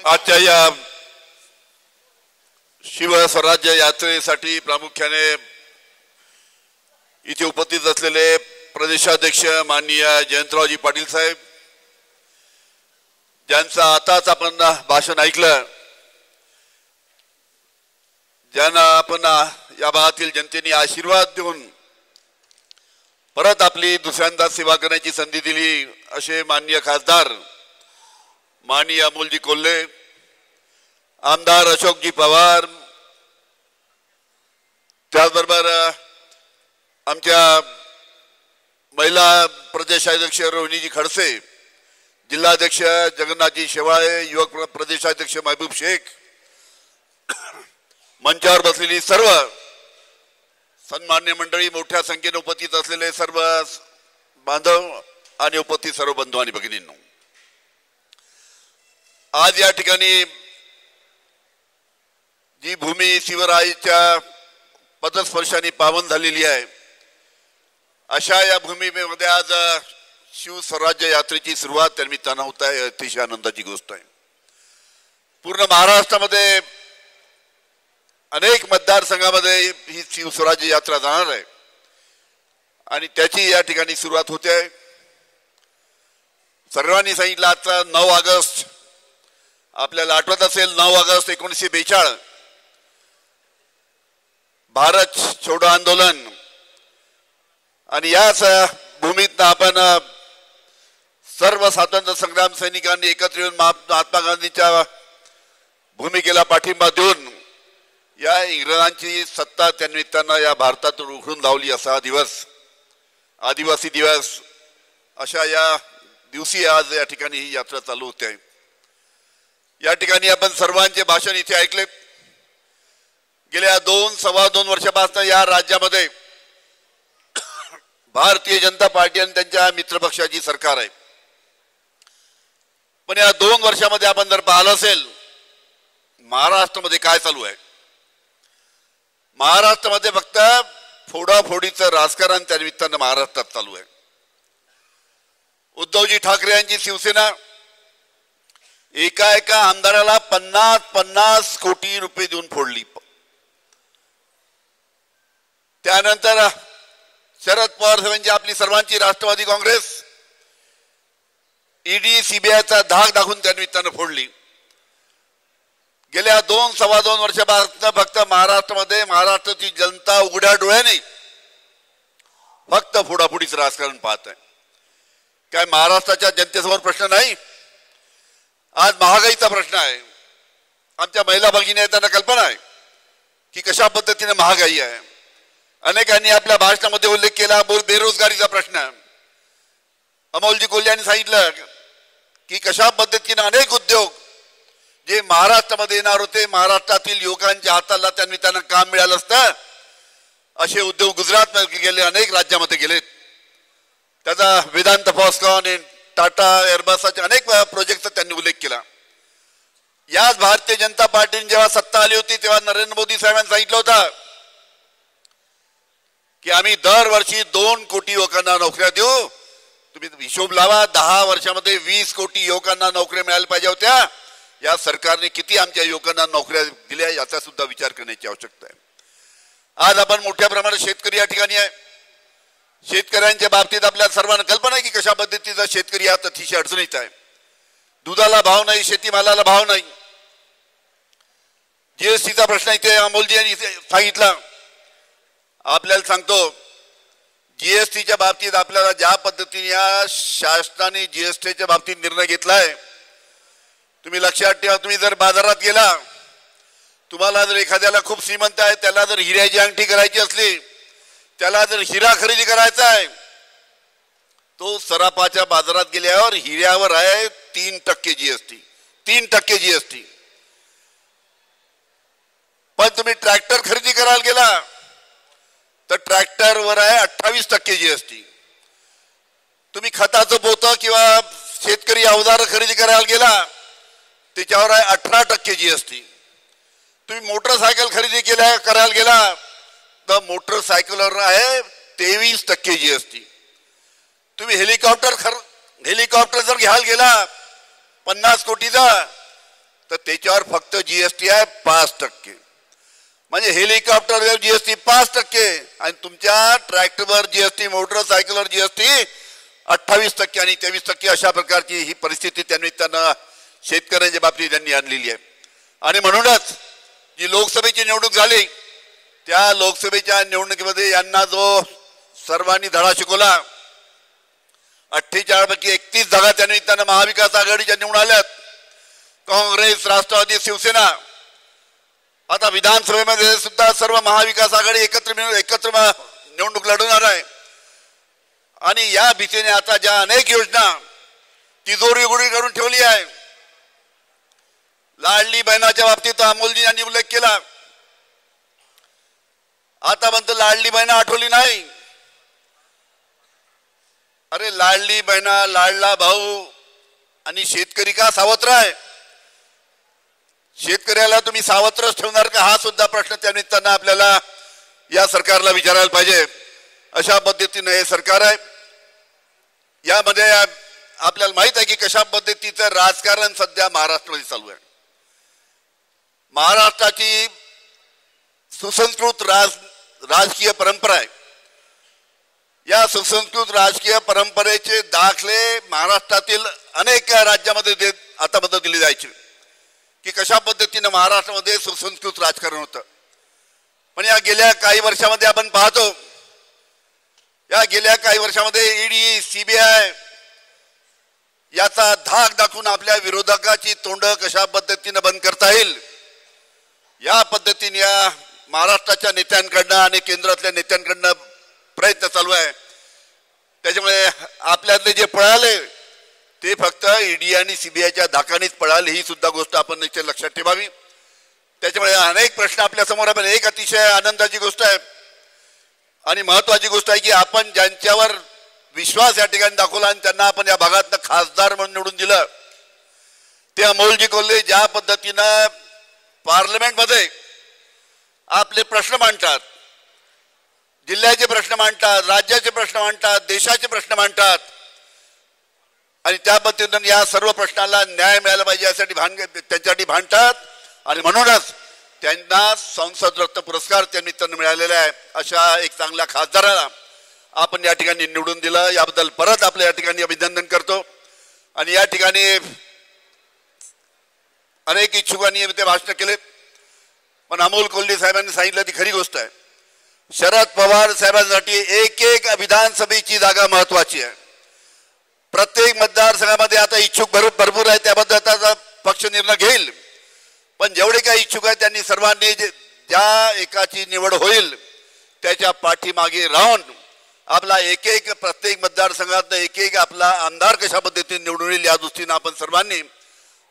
आजच्या या शिवस्वराज्य यात्रेसाठी प्रामुख्याने इथे उपस्थित असलेले प्रदेशाध्यक्ष माननीय जयंतरावजी पाटील साहेब, ज्यांचं आताच आपण भाषण ऐकलं, ज्यांना आपण या भागातील जनतेने आशीर्वाद देऊन परत आपली दुसऱ्यांदा सेवा करण्याची संधी दिली, असे माननीय खासदार माननीय अमोलजी कोल्हे, आमदार अशोकजी पवार, त्याचबरोबर आमच्या महिला प्रदेशाध्यक्ष रोहिणीजी खडसे, जिल्हाध्यक्ष जगन्नाथजी शेवाळे, युवक प्रदेशाध्यक्ष महबूब शेख, मंचावर बसलेली सर्व सन्मान्य मंडळी, मोठ्या संख्येने उपस्थित असलेले सर्व बांधव आणि उपस्थित सर्व बंधू आणि भगिनींनो, आज या ठिकाणी जी भूमी शिवरायाच्या पदस्पर्शाने पावन झालेली आहे, अशा या भूमीमध्ये आज शिवस्वराज्य यात्रेची सुरुवात त्यानिमित्तानं होत आहे. अतिशय आनंदाची गोष्ट आहे. पूर्ण महाराष्ट्रामध्ये अनेक मतदारसंघामध्ये ही शिवस्वराज्य यात्रा जाणार आहे आणि त्याची या ठिकाणी सुरुवात होते आहे. सर्वांनी सांगितलं आता 9 ऑगस्ट, आपल्याला आठवत असेल 9 ऑगस्ट 1942 भारत छोडो आंदोलन, आणि याच भूमीत आपण सर्व स्वातंत्र्य संग्राम सैनिकांनी एकत्र येऊन महात्मा गांधींच्या भूमिकेला पाठिंबा देऊन या इंग्रजांची सत्ता त्यानिमित्तानं या भारतातून उखडून लावली. असा दिवस, आदिवासी दिवस, अशा या दिवशी आज या ठिकाणी ही यात्रा चालू होते आहे. या ठिकाणी आपण सर्वांचे भाषण इथे ऐकले. गेल्या 2-2.25 वर्षापासून या राज्यामध्ये भारतीय जनता पार्टी आणि त्यांच्या मित्रपक्षाची सरकार आहे. पण या 2 वर्षामध्ये आपण जर पाहिलं असेल महाराष्ट्रामध्ये काय चालू आहे, महाराष्ट्रामध्ये फक्त फोडाफोडीचं राजकारण त्या निमित्तानं महाराष्ट्रात चालू आहे. उद्धवजी ठाकरे यांची शिवसेना एका आमदाराला 50 कोटी रुपये देऊन फोडली. त्यानंतर शरद पवार साहेबांची आपली सर्वांची राष्ट्रवादी काँग्रेस ईडी सीबीआयचा धाक दाखवून त्या निमित्तानं फोडली. गेल्या 2-2.25 वर्षापासून फक्त महाराष्ट्रामध्ये महाराष्ट्राची जनता उघड्या डोळ्याने फक्त फोडाफोडीचं राजकारण पाहत आहे. काय महाराष्ट्राच्या जनतेसमोर प्रश्न नाही? आज महागाईचा प्रश्न आहे. आमच्या महिला भगिनी आहेत, त्यांना कल्पना आहे की कशा पद्धतीने महागाई आहे. अनेकांनी आपल्या भाषणामध्ये उल्लेख केला बेरोजगारीचा प्रश्न. अमोलजी कोल्हे यांनी सांगितलं की कशा पद्धतीने अनेक उद्योग जे महाराष्ट्रामध्ये येणार होते, महाराष्ट्रातील युवकांच्या हाताला त्यानिमित्तानं काम मिळालं असतं, असे उद्योग गुजरातमध्ये गेले, अनेक राज्यामध्ये गेलेत. त्याचा वेदांत फॉक्सकॉन, टाटा एअरबसचे अनेक प्रोजेक्टचा त्यांनी उल्लेख केला. याच भारतीय जनता पार्टीने जेव्हा सत्ता आली होती तेव्हा नरेंद्र मोदी साहेबांनी सांगितलं होतं की आम्ही दरवर्षी 2 कोटी युवकांना नोकऱ्या देऊ. तुम्ही हिशोब लावा, 10 वर्षामध्ये 20 कोटी युवकांना नोकऱ्या मिळायला पाहिजे होत्या. या सरकारने किती आमच्या युवकांना नोकऱ्या दिल्या याचा सुद्धा विचार करण्याची आवश्यकता आहे. आज आपण मोठ्या प्रमाणात शेतकरी या ठिकाणी आहे. शेतकऱ्यांच्या बाबतीत आपल्या सर्वांना कल्पना आहे की कशा पद्धतीचा शेतकरी आज अतिशय अडचणीत आहे. दुधाला भाव नाही, शेतीमालाला भाव नाही. जीएसटीचा प्रश्न इथे अमोलजी यांनी सांगितला. आपल्याला सांगतो, जीएसटीच्या बाबतीत आपल्याला ज्या पद्धतीने या शासनाने जीएसटीच्या बाबतीत निर्णय घेतलाय, तुम्ही लक्षात ठेवा. तुम्ही जर बाजारात गेला, तुम्हाला जर एखाद्याला खूप श्रीमंत आहे, त्याला जर हिऱ्याची अंगठी करायची असली, त्याला जर हिरा खरेदी करायचा आहे, तो सराफाच्या बाजारात गेल्यावर हिऱ्यावर आहे 3% जीएसटी. 3% जीएसटी. पण तुम्ही ट्रॅक्टर खरेदी करायला गेला तर ट्रॅक्टरवर आहे 28% जीएसटी. तुम्ही खताचं पोतं किंवा शेतकरी अवजार खरेदी करायला गेला त्याच्यावर आहे 18% जीएसटी. तुम्ही मोटरसायकल खरेदी करायला गेला तर मोटरसायकलवर आहे 23% जीएसटी. तुम्ही हेलिकॉप्टर जर घ्यायला गेला 50 कोटीचा तर त्याच्यावर फक्त जीएसटी आहे 5%. म्हणजे हेलिकॉप्टरवर जीएसटी 5% आणि तुमच्या ट्रॅक्टरवर जीएसटी, मोटरसायकलवर जीएसटी 28% आणि 23% अशा प्रकारची ही परिस्थिती त्यांना शेतकऱ्यांच्या बाबतीत त्यांनी आणलेली आहे. आणि म्हणूनच जी लोकसभेची निवडणूक झाली त्या लोकसभेच्या निवडणुकीमध्ये यांना जो सर्वांनी धडा शिकवला, 48 पैकी 31 जागा त्यांना महाविकास आघाडीच्या निवडून आल्यात. काँग्रेस, राष्ट्रवादी, शिवसेना, आता विधानसभेमध्ये सुद्धा सर्व महाविकास आघाडी एकत्र निवडणूक लढवणार आहे. आणि या भीतीने आता ज्या अनेक योजना तिजोरी उघडी करून ठेवली आहे, लाडली बहिणाच्या बाबतीत अमोलजी यांनी उल्लेख केला. आता म्हणतो लाडली बहिणा आठवली नाही. अरे लाडली बहिणा, लाडला भाऊ आणि शेतकरी का सावत्र आहे? शेतकऱ्याला तुम्ही सावत्रच ठेवणार का? हा सुद्धा प्रश्न त्या निमित्तानं आपल्याला या सरकारला विचारायला पाहिजे. अशा पद्धतीने हे सरकार आहे. यामध्ये आपल्याला माहित आहे की कशा पद्धतीचं राजकारण सध्या महाराष्ट्रामध्ये चालू आहे. महाराष्ट्राची सुसंस्कृत राजकीय परंपरा आहे. या सुसंस्कृत राजकीय परंपरेचे दाखले महाराष्ट्रातील अनेक राज्यामध्ये आता दिले जायचे की कशा पद्धतीने महाराष्ट्रामध्ये सुसंस्कृत राजकारण होतं. पण या गेल्या काही वर्षामध्ये आपण पाहतो, या गेल्या काही वर्षामध्ये ईडी, सीबीआय याचा धाक दाखवून आपल्या विरोधकाची तोंड कशा पद्धतीने बंद करता येईल या पद्धतीने या महाराष्ट्राच्या नेत्यांकडनं आणि केंद्रातल्या नेत्यांकडनं प्रयत्न चालू आहे. त्याच्यामुळे आपल्यातले जे पळाले ते फक्त ईडी आणि सीबीआयच्या धाकानेच पळाले, ही सुद्धा गोष्ट आपण इथे लक्षात ठेवावी. त्याच्यामुळे अनेक प्रश्न आपल्या समोर आहे. एक अतिशय आनंदाची गोष्ट आहे आणि महत्वाची गोष्ट आहे की आपण ज्यांच्यावर विश्वास या ठिकाणी दाखवला आणि त्यांना आपण या भागातनं खासदार म्हणून निवडून दिलं ते अमोलजी कोल्हे ज्या पद्धतीनं पार्लमेंटमध्ये आपले प्रश्न मांडतात, जिल्ह्याचे प्रश्न मांडतात, राज्याचे प्रश्न मांडतात, देशाचे प्रश्न मांडतात आणि त्या पद्धतीने या सर्व प्रश्नाला न्याय मिळाला पाहिजे यासाठी त्यांच्यासाठी भांडतात. आणि म्हणूनच त्यांना संसद रत्न पुरस्कार त्या निमित्तानं मिळालेला आहे. अशा एक चांगल्या खासदाराला आपण या ठिकाणी निवडून दिलं, याबद्दल परत आपल्या या ठिकाणी अभिनंदन करतो. आणि या ठिकाणी अनेक इच्छुकांनी ते भाषण केले, पण अमोल कोल्हे साहेबांनी सांगितलं ती खरी गोष्ट आहे. शरद पवार साहेबांसाठी एक एक विधानसभेची जागा महत्वाची आहे. प्रत्येक मतदारसंघामध्ये आता इच्छुक भरपूर आहे, त्याबद्दल आता पक्ष निर्णय घेईल. पण जेवढे काही इच्छुक आहेत त्यांनी सर्वांनी ज्या एकाची निवड होईल त्याच्या पाठीमागे राहून आपला एक एक प्रत्येक मतदारसंघात एक एक आपला आमदार कशा पद्धतीने निवडून येईल या दृष्टीने आपण सर्वांनी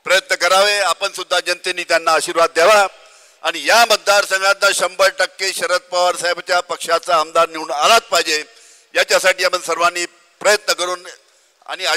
प्रयत्न करावे. आपण सुद्धा जनतेने त्यांना आशीर्वाद द्यावा आणि या मतदारसंघात 100% शरद पवार साहेबांच्या पक्षाचा आमदार निवडून आलाच पाहिजे. याच्यासाठी आपण सर्वांनी प्रयत्न करून आणि